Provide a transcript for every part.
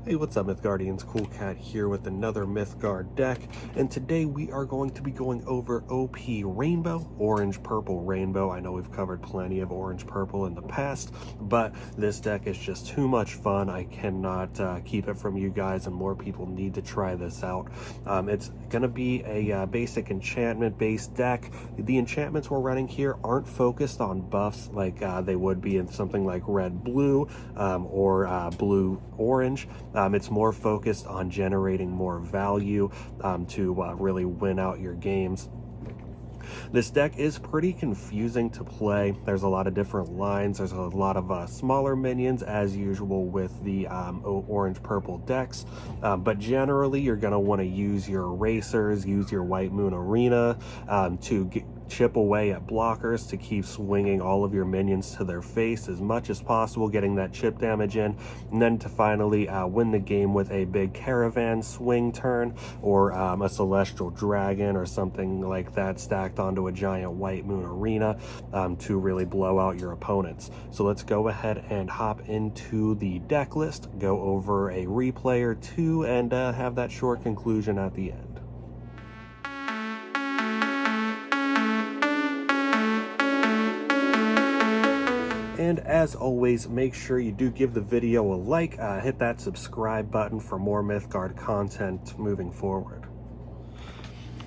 Hey, what's up, Mythgardians? Cool Cat here with another Mythgard deck, and today we are going to be going over OP Rainbow, Orange Purple Rainbow. I know we've covered plenty of Orange Purple in the past, but this deck is just too much fun. I cannot keep it from you guys, and more people need to try this out. It's going to be a basic enchantment-based deck. The enchantments we're running here aren't focused on buffs like they would be in something like Red-Blue or Blue-Orange. It's more focused on generating more value to really win out your games. This deck is pretty confusing to play. There's a lot of different lines. There's a lot of smaller minions as usual with the orange-purple decks. But generally, you're going to want to use your erasers, use your White Moon Arena to chip away at blockers to keep swinging all of your minions to their face as much as possible, getting that chip damage in, and then to finally win the game with a big Caravan swing turn or a Celestial Dragon or something like that stacked onto a giant White Moon Arena to really blow out your opponents. So let's go ahead and hop into the deck list, go over a replay or two, and have that short conclusion at the end. And as always, make sure you do give the video a like, hit that subscribe button for more Mythgard content moving forward.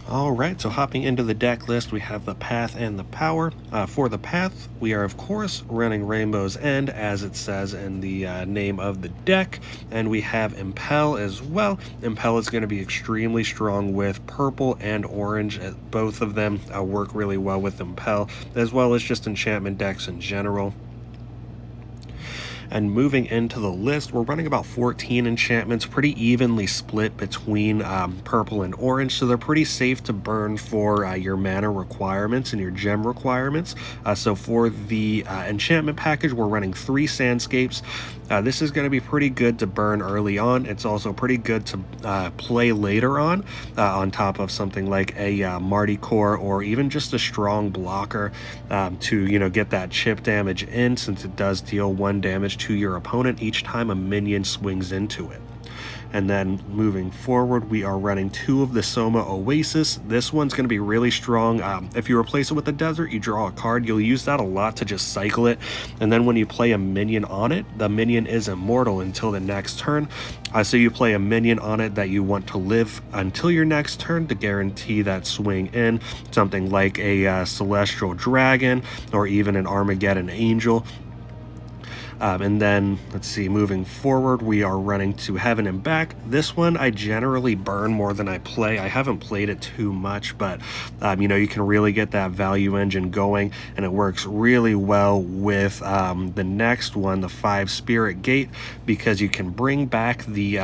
Alright, so hopping into the deck list, we have the Path and the Power. For the Path, we are of course running Rainbow's End, as it says in the name of the deck, and we have Impel as well. Impel is going to be extremely strong with purple and orange. Both of them work really well with Impel, as well as just enchantment decks in general. And moving into the list, we're running about 14 enchantments, pretty evenly split between purple and orange, so they're pretty safe to burn for your mana requirements and your gem requirements. So for the enchantment package, we're running 3 Sandscapes. This is going to be pretty good to burn early on. It's also pretty good to play later on top of something like a Marty Core or even just a strong blocker to get that chip damage in, since it does deal 1 damage to your opponent each time a minion swings into it. And then moving forward, we are running 2 of the Soma Oasis. This one's going to be really strong. If you replace it with the Desert, you draw a card. You'll use that a lot to just cycle it. And then when you play a minion on it, the minion is immortal until the next turn. So you play a minion on it that you want to live until your next turn to guarantee that swing in. Something like a Celestial Dragon or even an Armageddon Angel. And then, let's see, moving forward, we are running to Heaven and Back. This one I generally burn more than I play. I haven't played it too much, but, you can really get that value engine going, and it works really well with the next one, the 5 Spirit Gate, because you can bring back the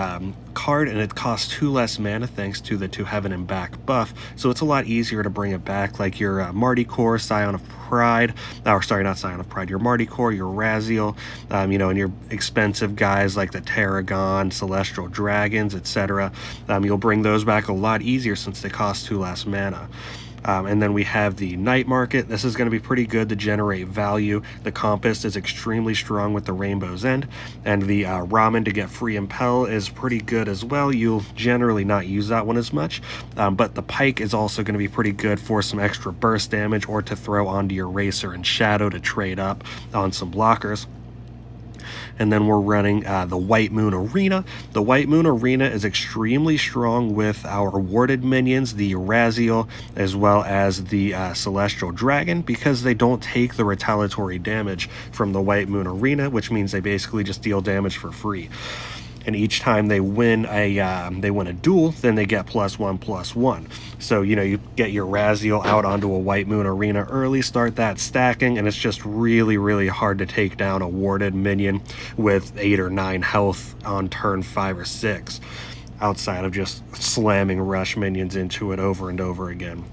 card, and it costs 2 less mana thanks to the To Heaven and Back buff, so it's a lot easier to bring it back, like your Marty Core, Scion of Pride, or sorry, not Scion of Pride, your Marty Core, your Razzle, and your expensive guys like the Tarragon, Celestial Dragons, etc. You'll bring those back a lot easier since they cost 2 less mana. And then we have the Night Market. This is going to be pretty good to generate value. The Compass is extremely strong with the Rainbow's End, and the Ramen to get free Impel is pretty good as well. You'll generally not use that one as much, but the Pike is also going to be pretty good for some extra burst damage or to throw onto your Racer and Shadow to trade up on some blockers. And then we're running the White Moon Arena. The White Moon Arena is extremely strong with our warded minions, the Razzle, as well as the Celestial Dragon, because they don't take the retaliatory damage from the White Moon Arena, which means they basically just deal damage for free. And each time they win a duel, then they get +1/+1. So you get your Razzle out onto a White Moon Arena early, start that stacking, and it's just really, really hard to take down a warded minion with 8 or 9 health on turn 5 or 6, outside of just slamming rush minions into it over and over again.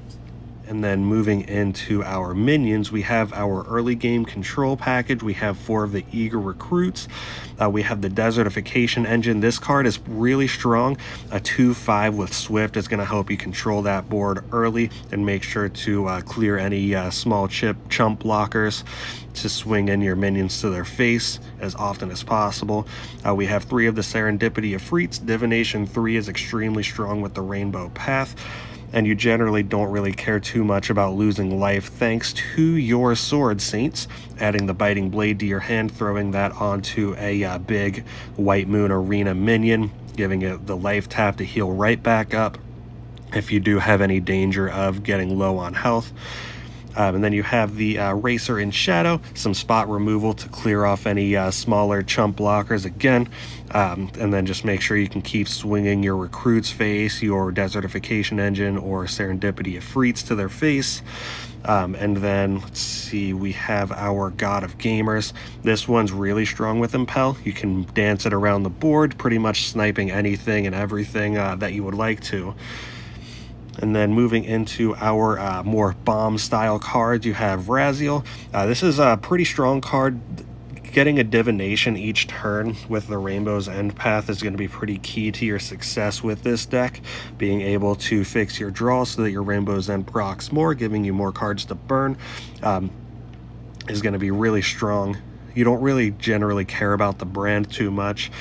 And then moving into our minions, we have our early game control package. We have 4 of the eager recruits. We have the desertification engine. This card is really strong. A 2/5 with Swift is going to help you control that board early and make sure to clear any small chump blockers to swing in your minions to their face as often as possible. We have 3 of the Serendipity of Freets. Divination 3 is extremely strong with the Rainbow Path, and you generally don't really care too much about losing life thanks to your Sword Saints. Adding the Biting Blade to your hand, throwing that onto a big White Moon Arena minion, giving it the life tap to heal right back up if you do have any danger of getting low on health. And then you have the Racer in Shadow, some spot removal to clear off any smaller chump blockers again. And then just make sure you can keep swinging your Recruit's face, your Desertification Engine, or Serendipity of Freets to their face. And then, let's see, we have our God of Gamers. This one's really strong with Impel. You can dance it around the board, pretty much sniping anything and everything that you would like to. And then moving into our more bomb-style cards, you have Razzle. This is a pretty strong card. Getting a divination each turn with the Rainbow's End Path is going to be pretty key to your success with this deck. Being able to fix your draw so that your Rainbow's End procs more, giving you more cards to burn, is going to be really strong. You don't really generally care about the brand too much.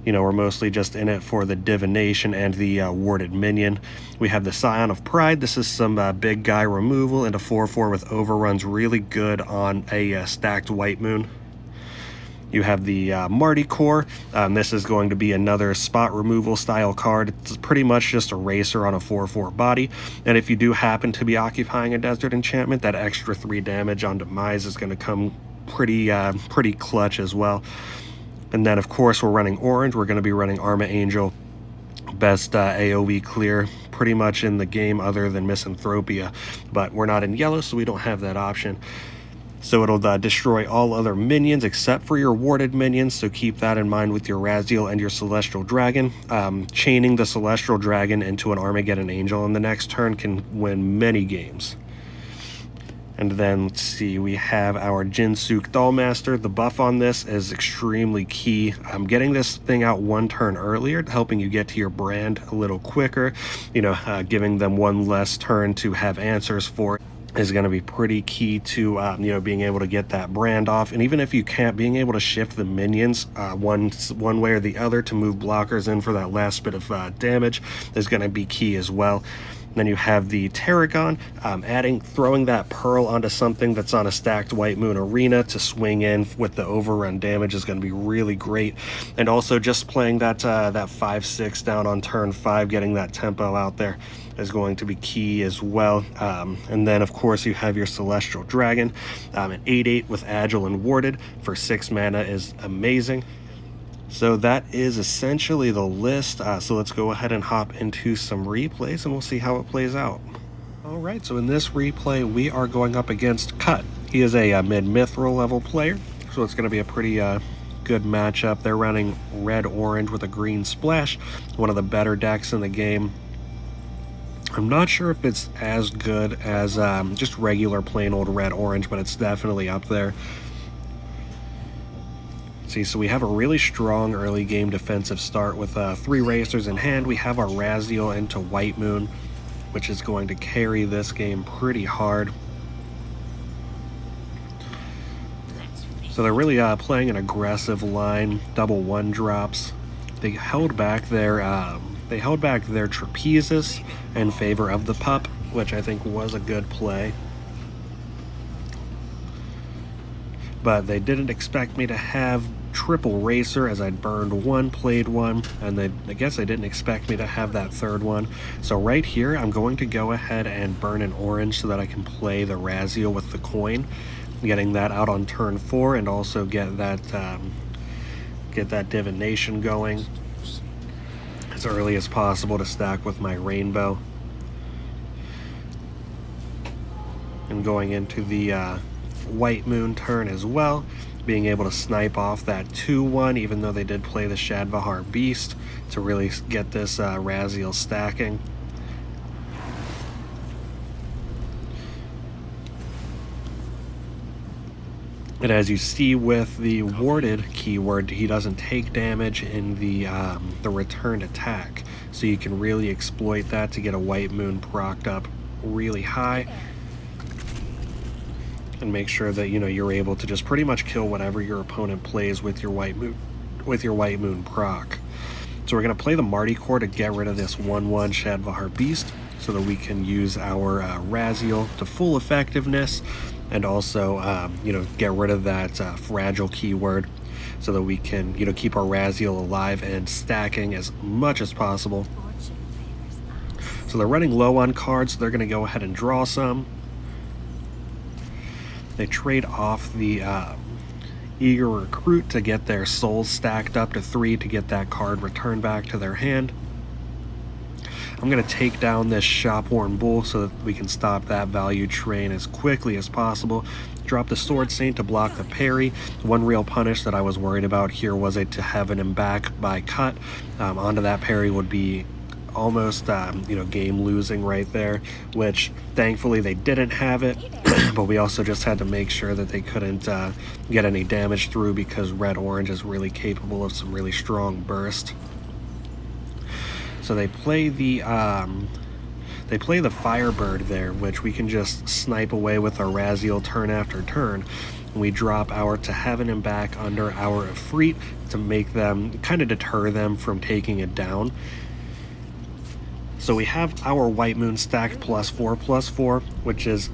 You know, we're mostly just in it for the divination and the warded minion. We have the Scion of Pride. This is some big guy removal into 4/4 with overruns, really good on a stacked White Moon. You have the Marty Core. This is going to be another spot removal style card. It's pretty much just a racer on a 4/4 body. And if you do happen to be occupying a desert enchantment, that extra 3 damage on demise is going to come pretty clutch as well. And then, of course, we're running orange. We're going to be running Arma Angel, best AoE clear pretty much in the game other than Misanthropia. But we're not in yellow, so we don't have that option. So it'll destroy all other minions except for your warded minions, so keep that in mind with your Razzle and your Celestial Dragon. Chaining the Celestial Dragon into an Armageddon Angel in the next turn can win many games. And then, let's see, we have our Jinsuk Dollmaster. The buff on this is extremely key. Getting this thing out 1 turn earlier, helping you get to your brand a little quicker, you know, giving them 1 less turn to have answers for it is going to be pretty key to, you know, being able to get that brand off. And even if you can't, being able to shift the minions one way or the other to move blockers in for that last bit of damage is going to be key as well. Then you have the Tarragon, throwing that Pearl onto something that's on a stacked White Moon Arena to swing in with the overrun damage is going to be really great. And also just playing that 5/6 down on turn 5, getting that tempo out there is going to be key as well. And then, of course, you have your Celestial Dragon. An 8/8 with Agile and Warded for 6 mana is amazing. So that is essentially the list. So let's go ahead and hop into some replays and we'll see how it plays out. All right, so in this replay, we are going up against Cut. He is a mid-mithril level player, so it's going to be a pretty good matchup. They're running red-orange with a green splash, one of the better decks in the game. I'm not sure if it's as good as just regular plain old red-orange, but it's definitely up there. See, so we have a really strong early game defensive start with 3 racers in hand. We have our Razzle into White Moon, which is going to carry this game pretty hard. So they're really playing an aggressive line, double 1-drops. They held back their Trapezes in favor of the Pup, which I think was a good play. But they didn't expect me to have triple racer, as I'd burned 1, played 1, and I guess they didn't expect me to have that 3rd one. So right here, I'm going to go ahead and burn an orange so that I can play the Razzle with the coin, getting that out on turn 4, and also get that divination going as early as possible to stack with my rainbow. And going into the White Moon turn as well, being able to snipe off that 2/1, even though they did play the Shadvahar Beast to really get this Razzle stacking. And as you see with the warded keyword, he doesn't take damage in the returned attack. So you can really exploit that to get a White Moon procced up really high. And make sure that, you know, you're able to just pretty much kill whatever your opponent plays with your White Moon proc. So we're going to play the Marty Core to get rid of this 1/1 Shadvahar Beast so that we can use our Razzle to full effectiveness, and also, you know, get rid of that fragile keyword so that we can, you know, keep our Razzle alive and stacking as much as possible. So they're running low on cards, so they're going to go ahead and draw some. They trade off the Eager Recruit to get their souls stacked up to 3 to get that card returned back to their hand. I'm going to take down this Shopworn Bull so that we can stop that value train as quickly as possible. Drop the Sword Saint to block the parry. One real punish that I was worried about here was a to heaven and back by cut. Onto that parry would be almost you know, game losing right there, which thankfully they didn't have it. But we also just had to make sure that they couldn't get any damage through, because red orange is really capable of some really strong burst. So they play the Firebird there, which we can just snipe away with our Razzle turn after turn. We drop our to heaven and back under our Ifrit to make them, kind of deter them from taking it down. So we have our White Moon stacked +4/+4, which is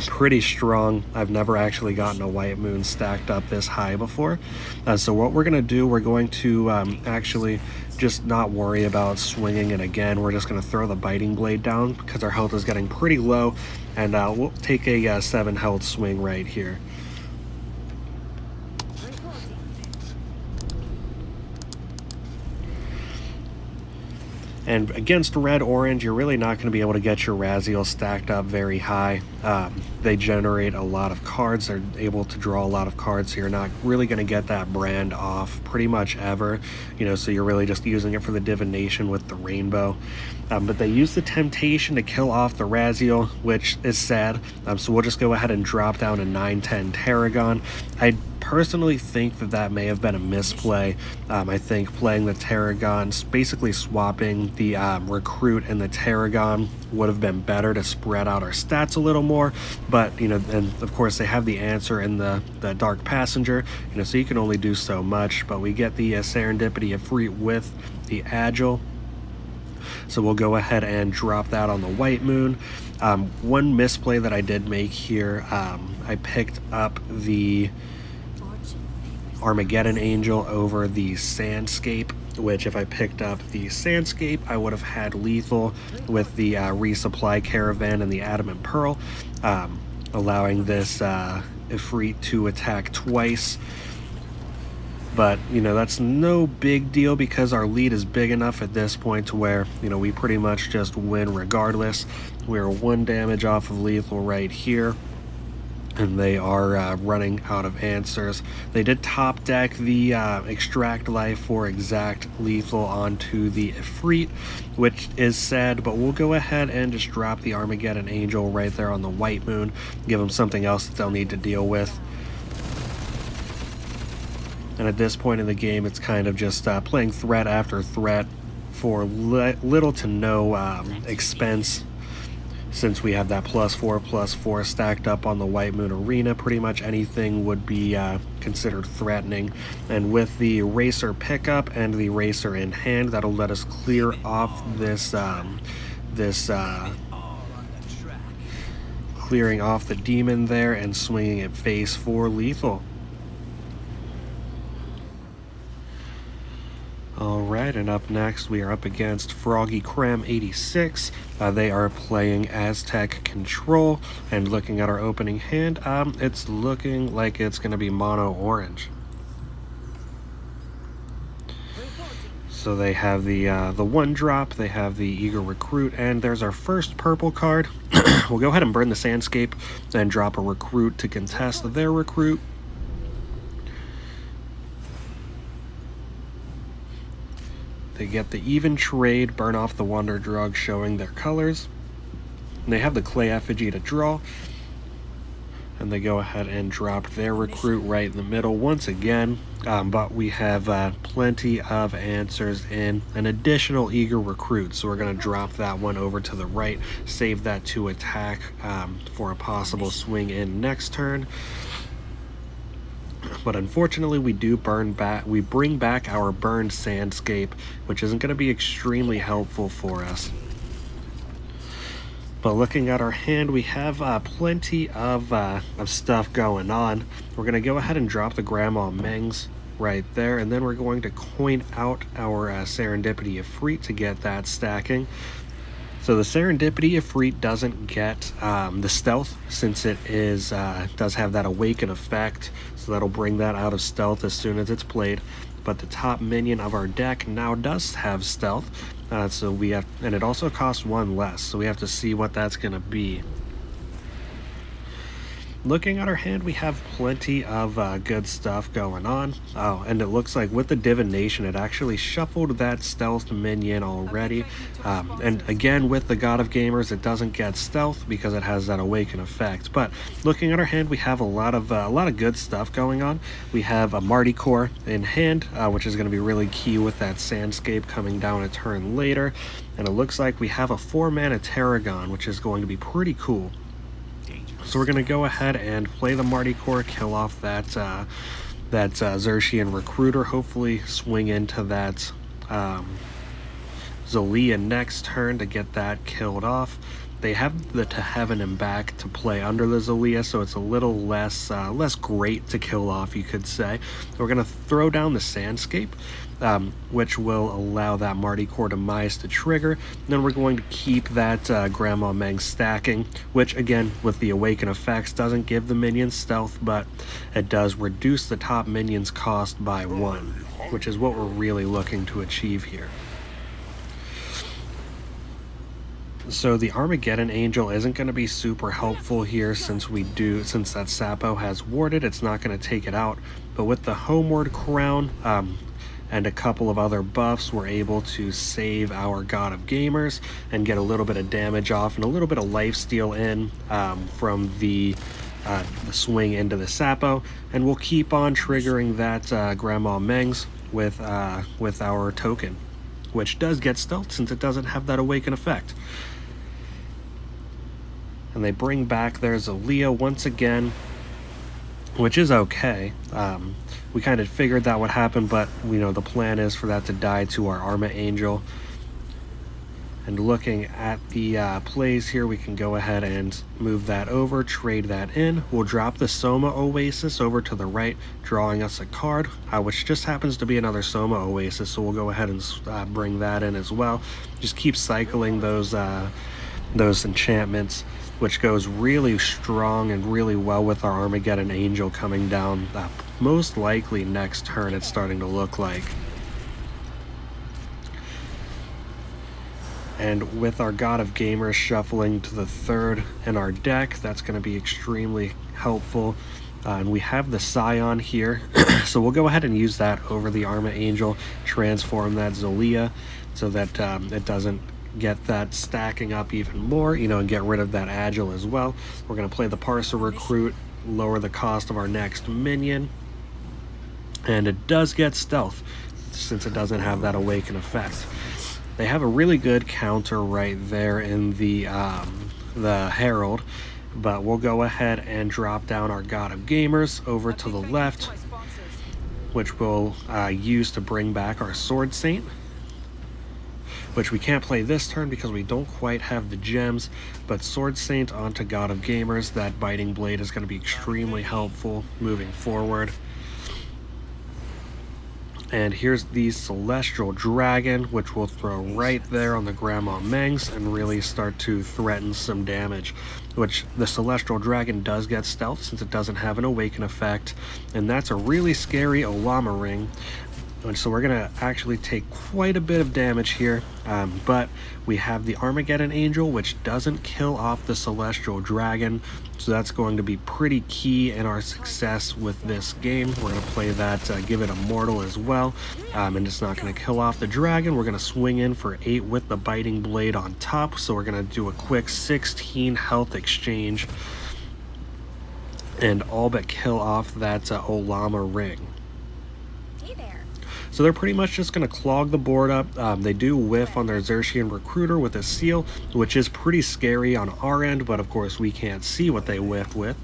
pretty strong. I've never actually gotten a White Moon stacked up this high before. So what we're going to do, we're going to actually just not worry about swinging it again. We're just going to throw the Biting Blade down because our health is getting pretty low, and we'll take a 7 health swing right here. And against red-orange, you're really not going to be able to get your Razzle stacked up very high. They generate a lot of cards. They're able to draw a lot of cards, so you're not really going to get that brand off pretty much ever. You know, so you're really just using it for the divination with the rainbow. But they use the temptation to kill off the Razzle, which is sad. So we'll just go ahead and drop down a 9/10 Tarragon. I personally think that that may have been a misplay. I think playing the Tarragons, basically swapping the Recruit and the Tarragon, would have been better to spread out our stats a little more. But, you know, and of course they have the answer in the Dark Passenger, you know, so you can only do so much. But we get the Serendipity Ifrit with the Agile. So we'll go ahead and drop that on the White Moon. One misplay that I did make here, I picked up the Armageddon Angel over the Sandscape, which if I picked up the Sandscape, I would have had lethal with the Resupply Caravan and the Adamant Pearl, allowing this Ifrit to attack twice. But, you know, that's no big deal because our lead is big enough at this point to where, you know, we pretty much just win regardless. We're 1 damage off of lethal right here, and they are running out of answers. They did top deck the Extract Life for exact lethal onto the Ifrit, which is sad, but we'll go ahead and just drop the Armageddon Angel right there on the White Moon, give them something else that they'll need to deal with. And at this point in the game, it's kind of just playing threat after threat for little to no expense. Since we have that +4/+4 stacked up on the White Moon Arena, pretty much anything would be considered threatening. And with the Racer pickup and the Racer in hand, that'll let us clear off this clearing off the demon there and swinging it face for lethal. Alright, and up next we are up against Froggy Cram 86. They are playing Aztec Control, and looking at our opening hand, it's looking like it's going to be mono orange. So they have the 1-drop, they have the Eager Recruit, and there's our first purple card. We'll go ahead and burn the Sandscape, then drop a Recruit to contest their Recruit. They get the even trade, burn off the Wonder Drug, showing their colors. And they have the Clay Effigy to draw. and they go ahead and drop their recruit right in the middle once again. But we have plenty of answers in an additional eager recruit, so we're going to drop that one over to the right, save that to attack for a possible swing in next turn. But unfortunately, we bring back our burned sandscape, which isn't going to be extremely helpful for us. But looking at our hand, we have plenty of stuff going on. We're going to go ahead and drop the Grandma Mengs right there, and then we're going to coin out our Serendipity Ifrit to get that stacking. So the Serendipity Ifrit doesn't get the stealth, since it does have that awaken effect, so that'll bring that out of stealth as soon as it's played. But the top minion of our deck now does have stealth, so we have, and it also costs one less, so we have to see what that's going to be. Looking at our hand, we have plenty of good stuff going on. Oh, and it looks like with the divination, it actually shuffled that stealth minion already. And again, with the God of Gamers, it doesn't get stealth because it has that awaken effect. But looking at our hand, we have a lot of good stuff going on. We have a Marty Core in hand, which is going to be really key with that Sandscape coming down a turn later. And it looks like we have a 4-mana Tarragon, which is going to be pretty cool. So we're going to go ahead and play the Marty Core, kill off that Xerxian Recruiter, hopefully swing into that Zelia next turn to get that killed off. They have the To Heaven and Back to play under the Zelia, so it's a little less great to kill off, you could say. We're going to throw down the Sandscape, which will allow that Marty Core Demise to trigger. Then we're going to keep that Grandma Meng stacking, which again, with the Awaken effects, doesn't give the minions stealth, but it does reduce the top minion's cost by 1, which is what we're really looking to achieve here. So the Armageddon Angel isn't going to be super helpful here, since that Sapo has warded, it's not going to take it out. But with the Homeward Crown and a couple of other buffs, we're able to save our God of Gamers and get a little bit of damage off and a little bit of lifesteal in from the swing into the Sapo, and we'll keep on triggering that Grandma Mengs with our token, which does get stealth since it doesn't have that awaken effect. And they bring back their Zelia once again, which is okay. We kind of figured that would happen, but the plan is for that to die to our Arma Angel. And looking at the plays here, we can go ahead and move that over, trade that in. We'll drop the Soma Oasis over to the right, drawing us a card, which just happens to be another Soma Oasis, so we'll go ahead and bring that in as well. Just keep cycling those enchantments, which goes really strong and really well with our Armageddon Angel coming down most likely next turn, it's starting to look like. And with our God of Gamers shuffling to the 3rd in our deck, that's going to be extremely helpful. And we have the Scion here, so we'll go ahead and use that over the Arma Angel, transform that Zelia so that it doesn't get that stacking up even more, and get rid of that Agile as well. We're going to play the Parser Recruit, lower the cost of our next minion, and it does get stealth since it doesn't have that awaken effect. They have a really good counter right there in the Herald, but we'll go ahead and drop down our God of Gamers over to the left, which we'll use to bring back our Sword Saint, which we can't play this turn because we don't quite have the gems. But Sword Saint onto God of Gamers, that Biting Blade is going to be extremely helpful moving forward. And here's the Celestial Dragon, which we'll throw right there on the Grandma Mengs and really start to threaten some damage, which the Celestial Dragon does get stealth since it doesn't have an awaken effect, and that's a really scary Olama Ring. And so we're going to actually take quite a bit of damage here, but we have the Armageddon Angel, which doesn't kill off the Celestial Dragon, so that's going to be pretty key in our success with this game. We're going to play that, give it Immortal as well, and it's not going to kill off the dragon. We're going to swing in for 8 with the Biting Blade on top, so we're going to do a quick 16 health exchange. and all but kill off that Olama ring. Hey there. So they're pretty much just going to clog the board up. They do whiff on their Xerxian Recruiter with a seal, which is pretty scary on our end, but of course we can't see what they whiff with,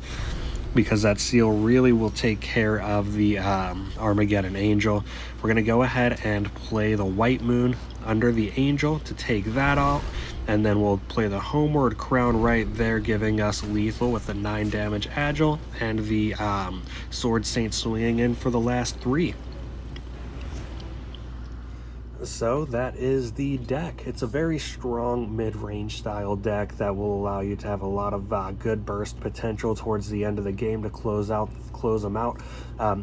because that seal really will take care of the Armageddon Angel. We're going to go ahead and play the White Moon under the Angel to take that out, and then we'll play the Homeward Crown right there, giving us lethal with the 9 damage Agile, and the Sword Saint swinging in for the last 3. So that is the deck. It's a very strong mid-range style deck that will allow you to have a lot of good burst potential towards the end of the game to close them out.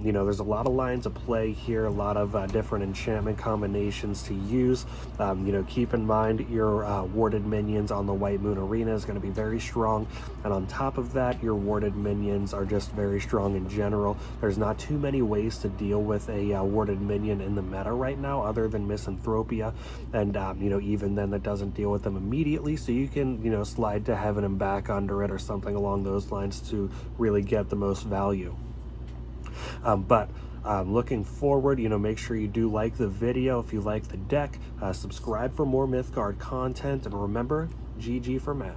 You know, there's a lot of lines of play here, a lot of different enchantment combinations to use. You know, keep in mind your warded minions on the White Moon Arena is going to be very strong, and on top of that, your warded minions are just very strong in general. There's not too many ways to deal with a warded minion in the meta right now other than Misanthropia, and you know, even then that doesn't deal with them immediately, so you can, you know, slide to Heaven and back under it or something along those lines to really get the most value. But looking forward, you know, make sure you do like the video if you like the deck, subscribe for more Mythgard content, and remember, GG for Matt.